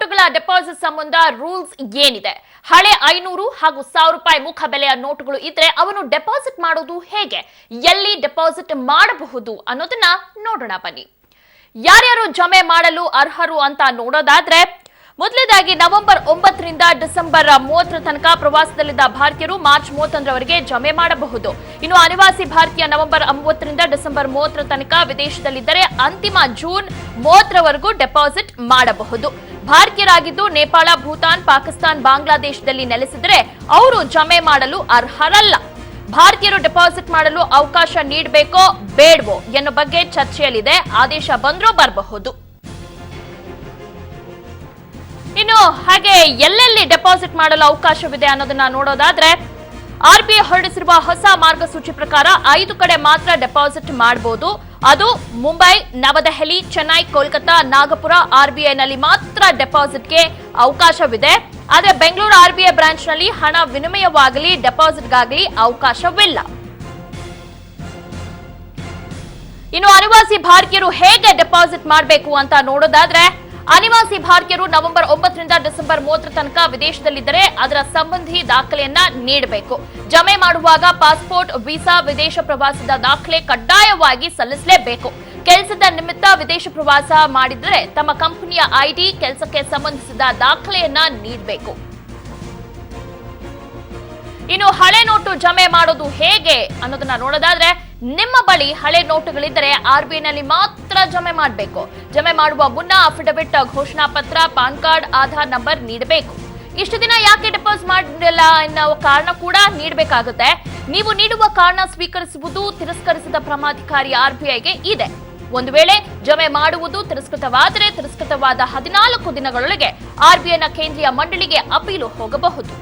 ನೋಟುಗಳ ಡೆಪಾಸಿಟ್ ಸಂಬಂಧ ರೂಲ್ಸ್ ಏನಿದೆ? ಹಳೆ 500 ಹಾಗೂ 1000 ರೂಪಾಯಿ ಮುಖ ಬೆಲೆಯ ನೋಟುಗಳು ಇದ್ರೆ ಅವನ್ನು ಡೆಪಾಸಿಟ್ ಮಾಡೋದು ಹೇಗೆ, ಎಲ್ಲಿ ಡೆಪಾಸಿಟ್ ಮಾಡಬಹುದು ಅನ್ನೋದನ್ನ ನೋಡೋಣ ಬನ್ನಿ. ಯಾರ್ಯಾರು ಜಮೆ ಮಾಡಲು ಅರ್ಹರು ಅಂತ ನೋಡೋದಾದ್ರೆ, ಮೊದಲನೇದಾಗಿ ನವೆಂಬರ್ 9 ರಿಂದ ಡಿಸೆಂಬರ್ 30 ತನಕ ಪ್ರವಾಸದಲ್ಲಿದ್ದ ಭಾರತೀಯರು ಮಾರ್ಚ್ 31ರವರೆಗೆ ಜಮೆ ಮಾಡಬಹುದು. ಇನ್ನು ಅನಿವಾಸಿ ಭಾರತೀಯ ನವೆಂಬರ್ 9 ರಿಂದ ಡಿಸೆಂಬರ್ 30 ತನಕ ವಿದೇಶದಲ್ಲಿದ್ದರೆ ಅಂತಿಮ ಜೂನ್ 30ರವರೆಗೂ ಡೆಪಾಸಿಟ್ ಮಾಡಬಹುದು. ಭಾರತೀಯರಾಗಿದ್ದು ನೇಪಾಳ, ಭೂತಾನ್, ಪಾಕಿಸ್ತಾನ್, ಬಾಂಗ್ಲಾದೇಶದಲ್ಲಿ ನೆಲೆಸಿದರೆ ಅವರು ಜಮೆ ಮಾಡಲು ಅರ್ಹರಲ್ಲ. ಭಾರತೀಯರು ಡೆಪಾಸಿಟ್ ಮಾಡಲು ಅವಕಾಶ ನೀಡಬೇಕೋ ಬೇಡವೋ ಎನ್ನುವ ಬಗ್ಗೆ ಚರ್ಚೆಯಲ್ಲಿದೆ. ಆದೇಶ ಬಂದ್ರೂ ಬರಬಹುದು. ಇನ್ನು ಹಾಗೆ ಎಲ್ಲೆಲ್ಲಿ ಡೆಪಾಸಿಟ್ ಮಾಡಲು ಅವಕಾಶವಿದೆ ಅನ್ನೋದನ್ನ ನೋಡೋದಾದ್ರೆ, ಆರ್ಬಿಐ ಹೊರಡಿಸಿರುವ ಹೊಸ ಮಾರ್ಗಸೂಚಿ ಪ್ರಕಾರ 5 ಕಡೆ ಮಾತ್ರ ಡೆಪಾಸಿಟ್ ಮಾಡಬಹುದು. ಅದು ಮುಂಬೈ, ನವದೆಹಲಿ, ಚೆನ್ನೈ, ಕೋಲ್ಕತಾ, ನಾಗಪುರ ಆರ್ಬಿಐನಲ್ಲಿ ಮಾತ್ರ ಡೆಪಾಸಿಟ್ಗೆ ಅವಕಾಶವಿದೆ. ಆದರೆ ಬೆಂಗಳೂರು ಆರ್ಬಿಐ ಬ್ರಾಂಚ್ನಲ್ಲಿ ಹಣ ವಿನಿಮಯವಾಗಲಿ ಡೆಪಾಸಿಟ್ಗಾಗಲಿ ಅವಕಾಶವಿಲ್ಲ. ಇನ್ನು ಅನಿವಾಸಿ ಭಾರತೀಯರು ಹೇಗೆ ಡೆಪಾಸಿಟ್ ಮಾಡಬೇಕು ಅಂತ ನೋಡೋದಾದ್ರೆ, ಅನಿವಾಸಿ ಭಾರತೀಯರು ನವೆಂಬರ್ 9 ರಿಂದ ಡಿಸೆಂಬರ್ 30 ತನಕ ವಿದೇಶದಲ್ಲಿದ್ದರೆ ಅದರ ಸಂಬಂಧಿ ದಾಖಲೆಯನ್ನ ನೀಡಬೇಕು. ಜಮೆ ಮಾಡುವಾಗ ಪಾಸ್ಪೋರ್ಟ್, ವೀಸಾ, ವಿದೇಶ ಪ್ರವಾಸದ ದಾಖಲೆ ಕಡ್ಡಾಯವಾಗಿ ಸಲ್ಲಿಸಲೇಬೇಕು. ಕೆಲಸದ ನಿಮಿತ್ತ ವಿದೇಶ ಪ್ರವಾಸ ಮಾಡಿದರೆ ತಮ್ಮ ಕಂಪನಿಯ ಐಡಿ, ಕೆಲಸಕ್ಕೆ ಸಂಬಂಧಿಸಿದ ದಾಖಲೆಯನ್ನ ನೀಡಬೇಕು. ಇನ್ನು ಹಳೆ ನೋಟು ಜಮೆ ಮಾಡೋದು ಹೇಗೆ ಅನ್ನೋದನ್ನ ನೋಡೋದಾದ್ರೆ, ನಿಮ್ಮ ಬಳಿ ಹಳೆ ನೋಟುಗಳಿದ್ದರೆ ಆರ್ಬಿಐನಲ್ಲಿ ಮಾತ್ರ ಜಮೆ ಮಾಡಬೇಕು. ಜಮೆ ಮಾಡುವ ಮುನ್ನ ಅಫಿಡವಿಟ್, ಘೋಷಣಾ ಪತ್ರ, ಪಾನ್ ಕಾರ್ಡ್, ಆಧಾರ್ ನಂಬರ್ ನೀಡಬೇಕು. ಇಷ್ಟು ದಿನ ಯಾಕೆ ಡೆಪಾಸಿಟ್ ಮಾಡಿಲ್ಲ ಅನ್ನೋ ಕಾರಣ ಕೂಡ ನೀಡಬೇಕಾಗುತ್ತೆ. ನೀವು ನೀಡುವ ಕಾರಣ ಸ್ವೀಕರಿಸುವುದು ತಿರಸ್ಕರಿಸಿದ ಕ್ರಮಾಧಿಕಾರಿ ಆರ್ಬಿಐಗೆ ಇದೆ. ಒಂದು ವೇಳೆ ಜಮೆ ಮಾಡುವುದು ತಿರಸ್ಕೃತವಾದರೆ ತಿರಸ್ಕೃತವಾದ 14 ದಿನಗಳೊಳಗೆ ಆರ್ಬಿಐನ ಕೇಂದ್ರೀಯ ಮಂಡಳಿಗೆ ಅಪೀಲು ಹೋಗಬಹುದು.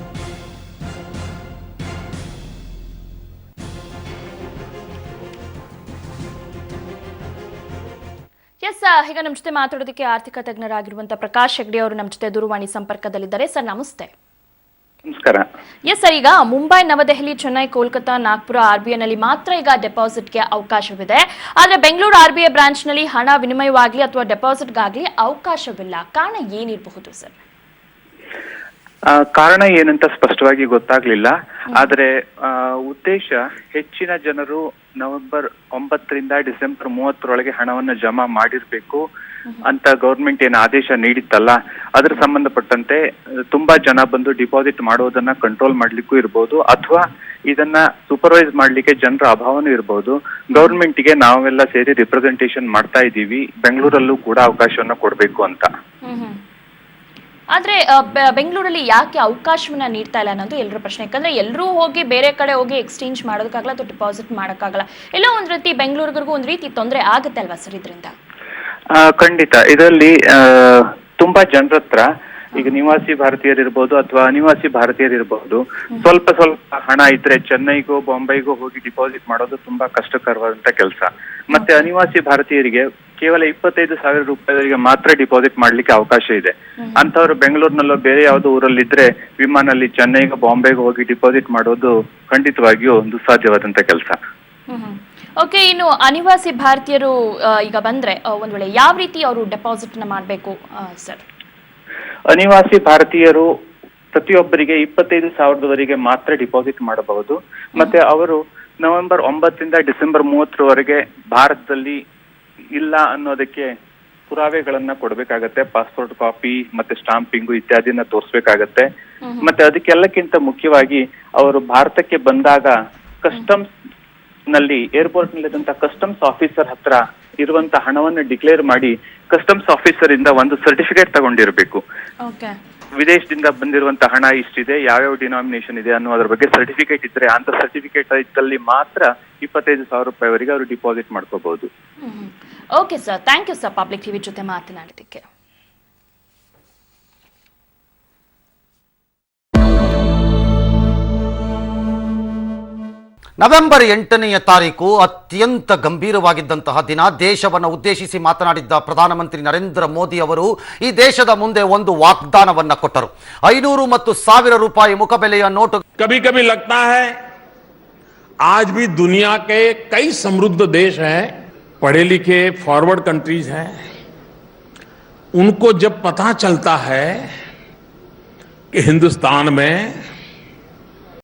ಈಗ ನಮ್ಮ ಜೊತೆ ಮಾತಾಡೋದಕ್ಕೆ ಆರ್ಥಿಕ ತಜ್ಞರಾಗಿರುವಂತಹ ಪ್ರಕಾಶ್ ಹೆಗ್ಡೆ ಅವರು ನಮ್ಮ ಜೊತೆ ದೂರವಾಣಿ ಸಂಪರ್ಕದಲ್ಲಿದ್ದಾರೆ. ಸರ್ ನಮಸ್ತೆ. ನಮಸ್ಕಾರ. ಸರ್, ಈಗ ಮುಂಬೈ, ನವದೆಹಲಿ, ಚೆನ್ನೈ, ಕೋಲ್ಕತಾ, ನಾಗ್ಪುರ ಆರ್ಬಿಐನಲ್ಲಿ ಮಾತ್ರ ಈಗ ಡೆಪಾಸಿಟ್ಗೆ ಅವಕಾಶವಿದೆ. ಆದ್ರೆ ಬೆಂಗಳೂರು ಆರ್ಬಿಐ ಬ್ರಾಂಚ್ ನಲ್ಲಿ ಹಣ ವಿನಿಮಯವಾಗಲಿ ಅಥವಾ ಡೆಪಾಸಿಟ್ಗಾಗ್ಲಿ ಅವಕಾಶವಿಲ್ಲ. ಕಾರಣ ಏನಿರಬಹುದು ಸರ್? ಕಾರಣ ಏನಂತ ಸ್ಪಷ್ಟವಾಗಿ ಗೊತ್ತಾಗ್ಲಿಲ್ಲ. ಆದ್ರೆ ಉದ್ದೇಶ ಹೆಚ್ಚಿನ ಜನರು ನವೆಂಬರ್ 9 ರಿಂದ ಡಿಸೆಂಬರ್ 30ರೊಳಗೆ ಹಣವನ್ನ ಜಮಾ ಮಾಡಿರ್ಬೇಕು ಅಂತ ಗವರ್ಮೆಂಟ್ ಏನು ಆದೇಶ ನೀಡಿತ್ತಲ್ಲ, ಅದ್ರ ಸಂಬಂಧಪಟ್ಟಂತೆ ತುಂಬಾ ಜನ ಬಂದು ಡಿಪಾಸಿಟ್ ಮಾಡೋದನ್ನ ಕಂಟ್ರೋಲ್ ಮಾಡ್ಲಿಕ್ಕೂ ಇರ್ಬೋದು, ಅಥವಾ ಇದನ್ನ ಸೂಪರ್ವೈಸ್ ಮಾಡ್ಲಿಕ್ಕೆ ಜನರ ಅಭಾವನೂ ಇರ್ಬೋದು. ಗವರ್ಮೆಂಟ್ಗೆ ನಾವೆಲ್ಲ ಸೇರಿ ರಿಪ್ರೆಸೆಂಟೇಷನ್ ಮಾಡ್ತಾ ಇದ್ದೀವಿ, ಬೆಂಗಳೂರಲ್ಲೂ ಕೂಡ ಅವಕಾಶವನ್ನ ಕೊಡ್ಬೇಕು ಅಂತ. ಆದ್ರೆ ಬೆಂಗಳೂರಲ್ಲಿ ಯಾಕೆ ಅವಕಾಶವನ್ನ ನೀಡ್ತಾ ಇಲ್ಲ ಅನ್ನೋದು ಎಲ್ಲರ ಪ್ರಶ್ನೆ. ಯಾಕಂದ್ರೆ ಎಲ್ಲರೂ ಹೋಗಿ ಬೇರೆ ಕಡೆ ಹೋಗಿ ಎಕ್ಸ್ಚೇಂಜ್ ಮಾಡೋದಕ್ಕಾಗಲ್ಲ ಅಥವಾ ಡಿಪಾಸಿಟ್ ಮಾಡೋಕ್ಕಾಗಲ್ಲ. ಎಲ್ಲೋ ಒಂದ್ ರೀತಿ ಬೆಂಗಳೂರಿಗೂ ಒಂದ್ ರೀತಿ ತೊಂದರೆ ಆಗುತ್ತೆ ಅಲ್ವಾ ಸರ್ ಇದರಿಂದ? ಖಂಡಿತ. ಇದರಲ್ಲಿ ತುಂಬಾ ಜನರ ಹತ್ರ ಈಗ ನಿವಾಸಿ ಭಾರತೀಯರಿರ್ಬೋದು ಅಥವಾ ಅನಿವಾಸಿ ಭಾರತೀಯರಿರ್ಬೋದು, ಸ್ವಲ್ಪ ಹಣ ಇದ್ರೆ ಚೆನ್ನೈಗೋ ಬಾಂಬೆಗೋ ಹೋಗಿ ಡಿಪಾಸಿಟ್ ಮಾಡೋದು ತುಂಬಾ ಕಷ್ಟಕರವಾದಂತ ಕೆಲಸ. ಮತ್ತೆ ಅನಿವಾಸಿ ಭಾರತೀಯರಿಗೆ ಕೇವಲ 25,000 ರೂಪಾಯಿವರೆಗೆ ಮಾತ್ರ ಡಿಪಾಸಿಟ್ ಮಾಡ್ಲಿಕ್ಕೆ ಅವಕಾಶ ಇದೆ. ಅಂತವ್ರು ಬೆಂಗಳೂರಿನಲ್ಲೋ ಬೇರೆ ಯಾವ್ದೋ ಊರಲ್ಲಿದ್ರೆ ವಿಮಾನಲ್ಲಿ ಚೆನ್ನೈಗೋ ಬಾಂಬೆಗೋ ಹೋಗಿ ಡಿಪಾಸಿಟ್ ಮಾಡೋದು ಖಂಡಿತವಾಗಿಯೂ ದುಸ್ಸಾಧ್ಯವಾದಂತ ಕೆಲಸ. ಓಕೆ, ಇನ್ನು ಅನಿವಾಸಿ ಭಾರತೀಯರು ಈಗ ಬಂದ್ರೆ ಒಂದ್ ವೇಳೆ ಯಾವ ರೀತಿ ಅವರು ಡೆಪಾಸಿಟ್ ನ ಮಾಡ್ಬೇಕು ಸರ್? ಅನಿವಾಸಿ ಭಾರತೀಯರು ಪ್ರತಿಯೊಬ್ಬರಿಗೆ 25,000ವರೆಗೆ ಮಾತ್ರ ಡಿಪಾಸಿಟ್ ಮಾಡಬಹುದು. ಮತ್ತೆ ಅವರು ನವೆಂಬರ್ 9 ರಿಂದ ಡಿಸೆಂಬರ್ 30ರವರೆಗೆ ಭಾರತದಲ್ಲಿ ಇಲ್ಲ ಅನ್ನೋದಕ್ಕೆ ಪುರಾವೆಗಳನ್ನ ಕೊಡ್ಬೇಕಾಗತ್ತೆ. ಪಾಸ್ಪೋರ್ಟ್ ಕಾಪಿ ಮತ್ತೆ ಸ್ಟಾಂಪಿಂಗು ಇತ್ಯಾದಿನ ತೋರಿಸ್ಬೇಕಾಗತ್ತೆ. ಮತ್ತೆ ಅದಕ್ಕೆಲ್ಲಕ್ಕಿಂತ ಮುಖ್ಯವಾಗಿ ಅವರು ಭಾರತಕ್ಕೆ ಬಂದಾಗ ಕಸ್ಟಮ್ಸ್ ನಲ್ಲಿ, ಏರ್ಪೋರ್ಟ್ ನಲ್ಲಿದ್ದಂತ ಕಸ್ಟಮ್ಸ್ ಆಫೀಸರ್ ಹತ್ರ ಇರುವಂತ ಹಣವನ್ನ ಡಿಕ್ಲೇರ್ ಮಾಡಿ ಕಸ್ಟಮ್ಸ್ ಆಫೀಸರ್ ಇಂದ ಒಂದು ಸರ್ಟಿಫಿಕೇಟ್ ತಗೊಂಡಿರ್ಬೇಕು. ವಿದೇಶದಿಂದ ಬಂದಿರುವಂತ ಹಣ ಇಷ್ಟಿದೆ, ಯಾವ್ಯಾವ ಡಿನಾಮಿನೇಷನ್ ಇದೆ ಅನ್ನೋದ್ರ ಬಗ್ಗೆ ಸರ್ಟಿಫಿಕೇಟ್ ಇದ್ರೆ ಅಂತ ಸರ್ಟಿಫಿಕೇಟ್ ಇದ್ದಲ್ಲಿ ಮಾತ್ರ 25,000 ರೂಪಾಯಿವರೆಗೆ ಅವರು ಡಿಪಾಸಿಟ್ ಮಾಡ್ಕೋಬಹುದು. Okay sir, thank you sir public TV ಜೊತೆ ಮಾತನಾಡಿದ್ದಕ್ಕೆ. ನವೆಂಬರ್ 8ನೇ ತಾರೀಕು ಅತ್ಯಂತ ಗಂಭೀರವಾಗಿದ್ದಂತಹ ದಿನ. ದೇಶವನ್ನು ಉದ್ದೇಶಿಸಿ ಮಾತನಾಡಿದ್ದ ಪ್ರಧಾನಮಂತ್ರಿ ನರೇಂದ್ರ ಮೋದಿ ಅವರು ಈ ದೇಶದ ಮುಂದೆ ಒಂದು ವಾಗ್ದಾನವನ್ನ ಕೊಟ್ಟರು. 500 ಮತ್ತು 1000 ರೂಪಾಯಿ ಮುಖಬೆಲೆಯ ನೋಟು. कभी कभी लगता है आज भी दुनिया के कई समृद्ध देश हैं, पढ़े लिखे फॉरवर्ड कंट्रीज हैं, उनको जब पता चलता है कि हिंदुस्तान में